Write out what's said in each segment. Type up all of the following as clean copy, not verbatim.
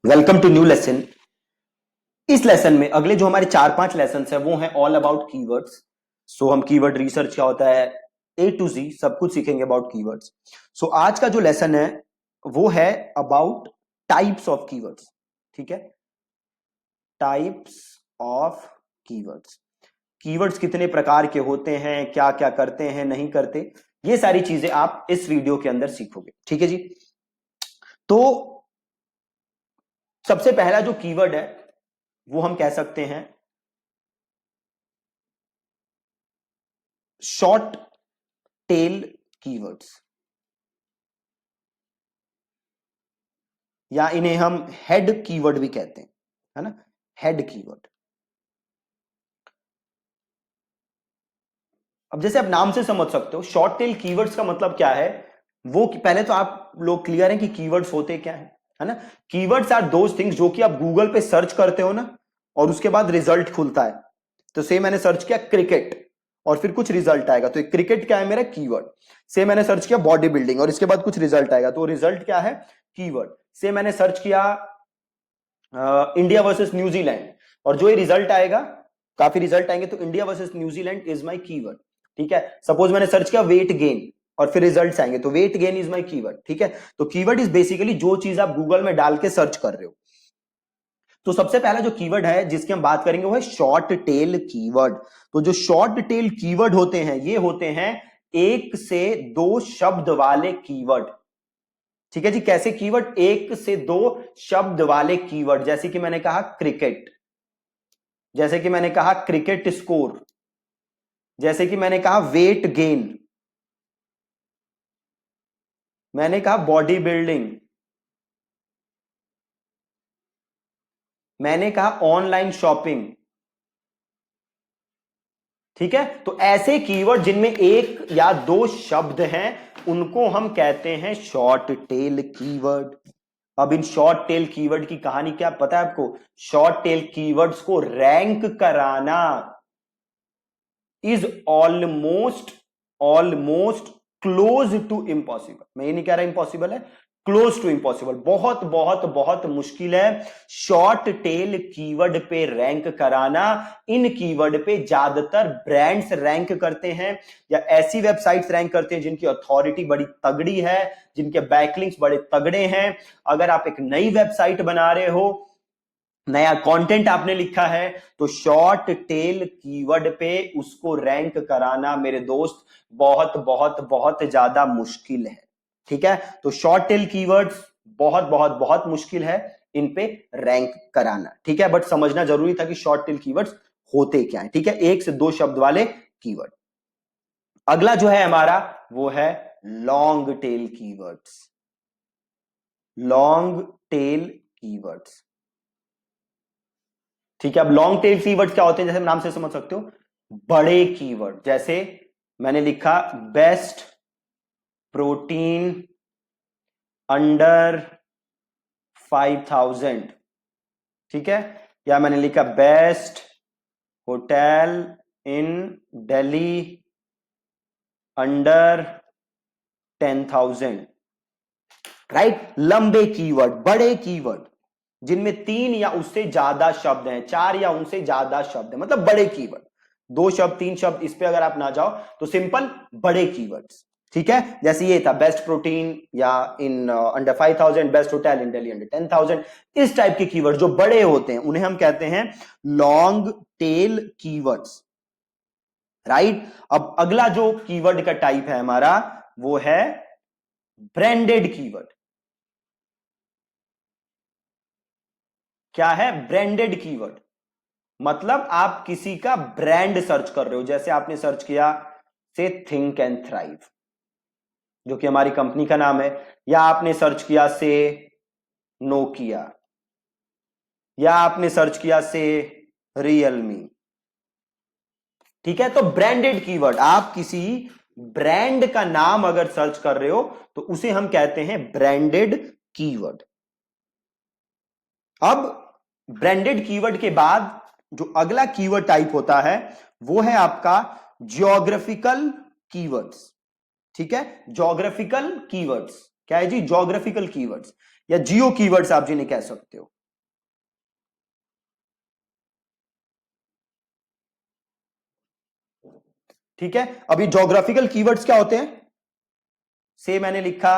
Welcome to new lesson. इस lesson में अगले जो हमारे 4-5 लेसन है वो है ऑल अबाउट कीवर्ड्स। सो हम कीवर्ड रिसर्च क्या होता है ए टू जी सब कुछ सीखेंगे अबाउट कीवर्ड्स। सो आज का जो लेसन है वो है अबाउट टाइप्स ऑफ कीवर्ड्स। ठीक है, टाइप्स ऑफ कीवर्ड्स। कीवर्ड्स कितने प्रकार के होते हैं, क्या क्या करते हैं, नहीं करते, ये सारी चीजें आप इस वीडियो के अंदर सीखोगे। ठीक है जी। तो सबसे पहला जो कीवर्ड है वो हम कह सकते हैं शॉर्ट टेल कीवर्ड्स, या इन्हें हम हेड कीवर्ड भी कहते हैं, है ना, हेड कीवर्ड। अब जैसे आप नाम से समझ सकते हो शॉर्ट टेल कीवर्ड्स का मतलब क्या है, वो पहले तो आप लोग क्लियर हैं कि कीवर्ड्स होते क्या है ना। कीवर्ड्स आर दोज थिंग्स जो कि आप गूगल पे सर्च करते हो ना, और उसके बाद रिजल्ट खुलता है। तो से मैंने सर्च किया क्रिकेट और फिर कुछ रिजल्ट आएगा, तो क्रिकेट क्या है मेरा कीवर्ड। से मैंने सर्च किया बॉडी बिल्डिंग और इसके बाद कुछ रिजल्ट आएगा, तो रिजल्ट क्या है, कीवर्ड। से मैंने सर्च किया इंडिया वर्सेस न्यूजीलैंड, और जो ये रिजल्ट आएगा, काफी रिजल्ट आएंगे, तो India versus New Zealand is my keyword. ठीक है, सपोज मैंने सर्च किया वेट गेन और फिर रिजल्ट्स आएंगे, तो weight gain is my keyword. ठीक है, तो कीवर्ड इज बेसिकली जो चीज आप गूगल में डाल के सर्च कर रहे हो। तो सबसे पहला जो कीवर्ड है जिसकी हम बात करेंगे वो है शॉर्ट टेल कीवर्ड। तो जो शॉर्ट टेल कीवर्ड होते हैं ये होते हैं 1 से 2 शब्द वाले कीवर्ड। ठीक है जी, कैसे कीवर्ड, 1 से 2 शब्द वाले कीवर्ड, जैसे कि मैंने कहा क्रिकेट, जैसे कि मैंने कहा क्रिकेट स्कोर, जैसे कि मैंने कहा वेट गेन, मैंने कहा बॉडी बिल्डिंग, मैंने कहा ऑनलाइन शॉपिंग। ठीक है, तो ऐसे कीवर्ड जिनमें 1 या 2 शब्द हैं उनको हम कहते हैं शॉर्ट टेल कीवर्ड। अब इन शॉर्ट टेल कीवर्ड की कहानी क्या पता है आपको, शॉर्ट टेल कीवर्ड्स को रैंक कराना is almost almost close to impossible. मैं ये नहीं कह रहा इम्पॉसिबल है, क्लोज टू इम्पॉसिबल, बहुत बहुत बहुत मुश्किल है शॉर्ट टेल कीवर्ड पे रैंक कराना। इन कीवर्ड पे ज्यादातर ब्रांड्स रैंक करते हैं या ऐसी वेबसाइट्स रैंक करते हैं जिनकी अथॉरिटी बड़ी तगड़ी है, जिनके बैकलिंक्स बड़े तगड़े हैं। अगर आप एक नई वेबसाइट बना रहे हो, नया कंटेंट आपने लिखा है, तो शॉर्ट टेल कीवर्ड पे उसको रैंक कराना मेरे दोस्त बहुत बहुत बहुत ज्यादा मुश्किल है। ठीक है, तो शॉर्ट टेल कीवर्ड्स बहुत बहुत बहुत मुश्किल है इन पे रैंक कराना। ठीक है, बट समझना जरूरी था कि शॉर्ट टेल कीवर्ड्स होते क्या है। ठीक है, 1 से 2 शब्द वाले कीवर्ड। अगला जो है हमारा वो है long tail keywords. Long tail keywords, ठीक है। अब लॉन्ग टेल कीवर्ड क्या होते हैं, जैसे नाम से समझ सकते हो बड़े कीवर्ड, जैसे मैंने लिखा बेस्ट प्रोटीन अंडर 5,000। ठीक है, या मैंने लिखा best hotel in Delhi under 10,000। Right, लंबे कीवर्ड, बड़े कीवर्ड जिनमें 3 या उससे ज्यादा शब्द हैं, 4 या उनसे ज्यादा शब्द हैं, मतलब बड़े कीवर्ड। 2 शब्द 3 शब्द इस पे अगर आप ना जाओ तो सिंपल बड़े कीवर्ड्स। ठीक है, जैसे ये था बेस्ट प्रोटीन या in under 5,000, best hotel in Delhi under 10,000। इस टाइप के कीवर्ड जो बड़े होते हैं उन्हें हम कहते हैं लॉन्ग टेल कीवर्ड्स। राइट, अब अगला जो कीवर्ड का टाइप है हमारा वो है ब्रांडेड कीवर्ड। क्या है, ब्रांडेड कीवर्ड, मतलब आप किसी का ब्रांड सर्च कर रहे हो, जैसे आपने सर्च किया से थिंक एंड थ्राइव जो कि हमारी कंपनी का नाम है, या आपने सर्च किया से नोकिया, या आपने सर्च किया से रियलमी। ठीक है, तो ब्रांडेड कीवर्ड, आप किसी ब्रांड का नाम अगर सर्च कर रहे हो तो उसे हम कहते हैं ब्रांडेड कीवर्ड। अब ब्रांडेड कीवर्ड के बाद जो अगला कीवर्ड टाइप होता है वो है आपका ज्योग्राफिकल कीवर्ड्स। ठीक है, ज्योग्राफिकल कीवर्ड्स क्या है जी, ज्योग्राफिकल कीवर्ड्स। या जियो कीवर्ड्स आप जिन्हें कह सकते हो। ठीक है, अभी ज्योग्राफिकल कीवर्ड्स क्या होते हैं, से मैंने लिखा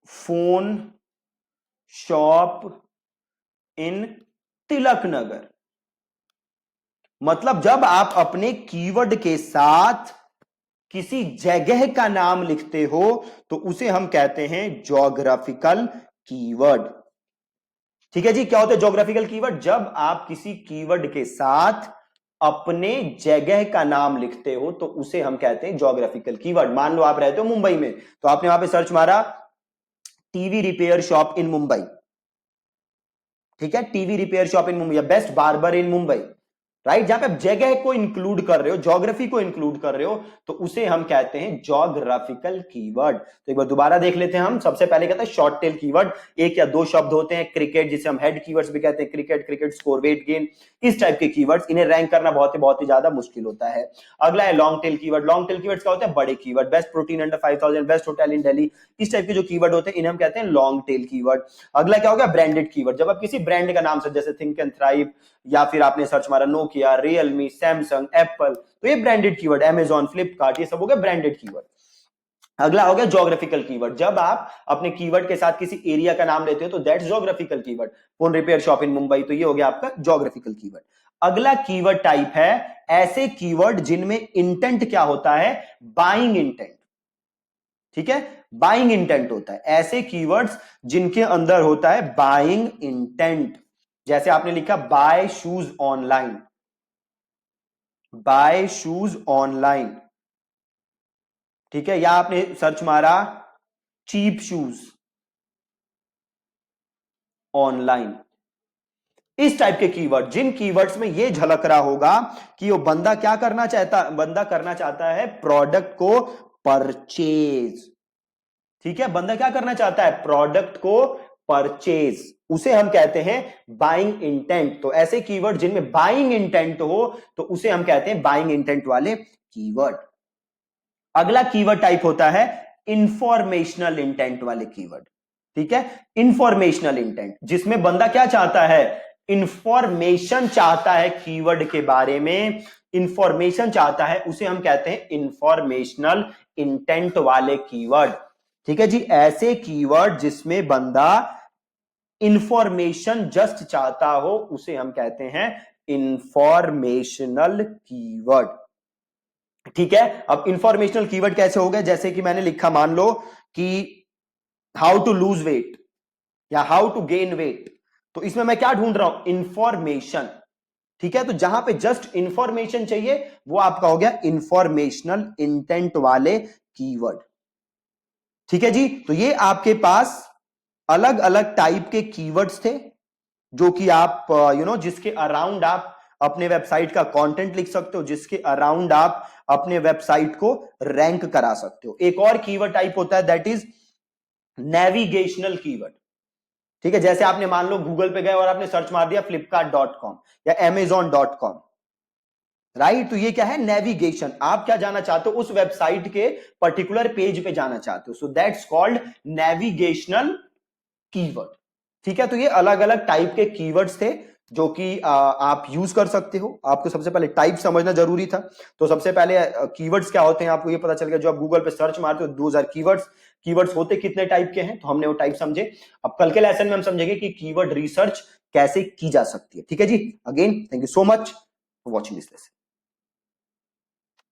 phone shop in Tilak Nagar. मतलब जब आप अपने कीवर्ड के साथ किसी जगह का नाम लिखते हो तो उसे हम कहते हैं ज्योग्राफिकल कीवर्ड। ठीक है जी, क्या होता है ज्योग्राफिकल कीवर्ड, जब आप किसी कीवर्ड के साथ अपने जगह का नाम लिखते हो तो उसे हम कहते हैं ज्योग्राफिकल कीवर्ड। मान लो आप रहते हो मुंबई में, तो आपने वहां पे सर्च मारा TV repair shop in Mumbai, ठीक है, TV repair shop in Mumbai या बेस्ट बार्बर इन मुंबई, राइट, जहां पे आप जगह को इंक्लूड कर रहे हो, ज्योग्राफी को इंक्लूड कर रहे हो, तो उसे हम कहते हैं ज्योग्राफिकल कीवर्ड। तो एक बार दोबारा देख लेते हैं हम। सबसे पहले कहते हैं शॉर्ट टेल कीवर्ड, एक या दो शब्द होते हैं, क्रिकेट जिसे हम हेड कीवर्ड्स भी कहते हैं, cricket, cricket score, weight gain, इस टाइप के कीवर्ड्स, इन्हें रैंक करना बहुत ही ज्यादा मुश्किल होता है। अगला है long tail keyword. Long tail keywords क्या होते हैं, बड़े keyword, best protein under 5000, best hotel in Delhi, इस टाइप के जो कीवर्ड होते हैं इन्हें हम कहते हैं लॉन्ग टेल कीवर्ड। अगला क्या हो गया, ब्रांडेड कीवर्ड, जब आप किसी ब्रांड का नाम सर्च, जैसे थिंक एंड थ्राइव, या फिर आपने सर्च मारा नोकिया, रियलमी, सैमसंग, एप्पल, तो ये ब्रांडेड कीवर्ड, अमेजॉन, फ्लिपकार्ट, ये सब हो गया ब्रांडेड कीवर्ड। अगला हो गया ज्योग्राफिकल कीवर्ड, जब आप अपने कीवर्ड के साथ किसी एरिया का नाम लेते हो तो that's geographical keyword, phone repair shop in Mumbai, तो ये हो गया आपका ज्योग्राफिकल कीवर्ड। अगला कीवर्ड टाइप है ऐसे कीवर्ड जिनमें इंटेंट क्या होता है, बाइंग इंटेंट। ठीक है, बाइंग इंटेंट होता है, ऐसे कीवर्ड्स जिनके अंदर होता है बाइंग इंटेंट। जैसे आपने लिखा bye shoes online, bye shoes online, ठीक है, या आपने सर्च मारा चीप शूज ऑनलाइन, इस टाइप के कीवर्ड, जिन कीवर्ड्स में यह झलक रहा होगा कि वो बंदा क्या करना चाहता, बंदा करना चाहता है प्रोडक्ट को परचेज। ठीक है, बंदा क्या करना चाहता है, प्रोडक्ट को परचेज, उसे हम कहते हैं बाइंग इंटेंट। तो ऐसे कीवर्ड जिनमें बाइंग इंटेंट हो तो उसे हम कहते हैं बाइंग इंटेंट वाले कीवर्ड। अगला कीवर्ड टाइप होता है इंफॉर्मेशनल इंटेंट वाले कीवर्ड। ठीक है, इंफॉर्मेशनल इंटेंट, जिसमें बंदा क्या चाहता है, इंफॉर्मेशन चाहता है कीवर्ड के बारे में, इंफॉर्मेशन चाहता है, उसे हम कहते हैं इंफॉर्मेशनल इंटेंट वाले कीवर्ड। ठीक है जी, ऐसे कीवर्ड जिसमें बंदा इंफॉर्मेशन जस्ट चाहता हो उसे हम कहते हैं इंफॉर्मेशनल कीवर्ड। ठीक है, अब इंफॉर्मेशनल कीवर्ड कैसे हो गए, जैसे कि मैंने लिखा, मान लो कि हाउ टू लूज वेट या हाउ टू गेन वेट, तो इसमें मैं क्या ढूंढ रहा हूं, इंफॉर्मेशन। ठीक है, तो जहां पे जस्ट इंफॉर्मेशन चाहिए वो आपका हो गया इंफॉर्मेशनल इंटेंट वाले कीवर्ड। ठीक है जी, तो ये आपके पास अलग अलग टाइप के कीवर्ड्स थे जो कि आप जिसके अराउंड आप अपने वेबसाइट का कंटेंट लिख सकते हो, जिसके अराउंड आप अपने वेबसाइट को रैंक करा सकते हो। एक और कीवर्ड टाइप होता है दैट इज नेविगेशनल कीवर्ड। ठीक है, जैसे आपने मान लो गूगल पे गए और आपने सर्च मार दिया flipkart.com या amazon.com, राइट, तो ये क्या है, नेविगेशन, आप क्या जाना चाहते हो, उस वेबसाइट के पर्टिकुलर पेज पे जाना चाहते हो, so that's called navigational keyword. ठीक है, तो ये अलग अलग टाइप के कीवर्ड्स थे जो कि आप यूज कर सकते हो। आपको सबसे पहले टाइप समझना जरूरी था, तो सबसे पहले कीवर्ड्स क्या होते हैं आपको ये पता चल गया। जो आप गूगल पे सर्च मारते हो 2000 कीवर्ड्स, कीवर्ड्स होते कितने टाइप के हैं तो हमने वो टाइप समझे। अब कल के लेसन में हम समझेंगे कि कीवर्ड रिसर्च कैसे की जा सकती है। ठीक है जी, again thank you so much for watching this lesson.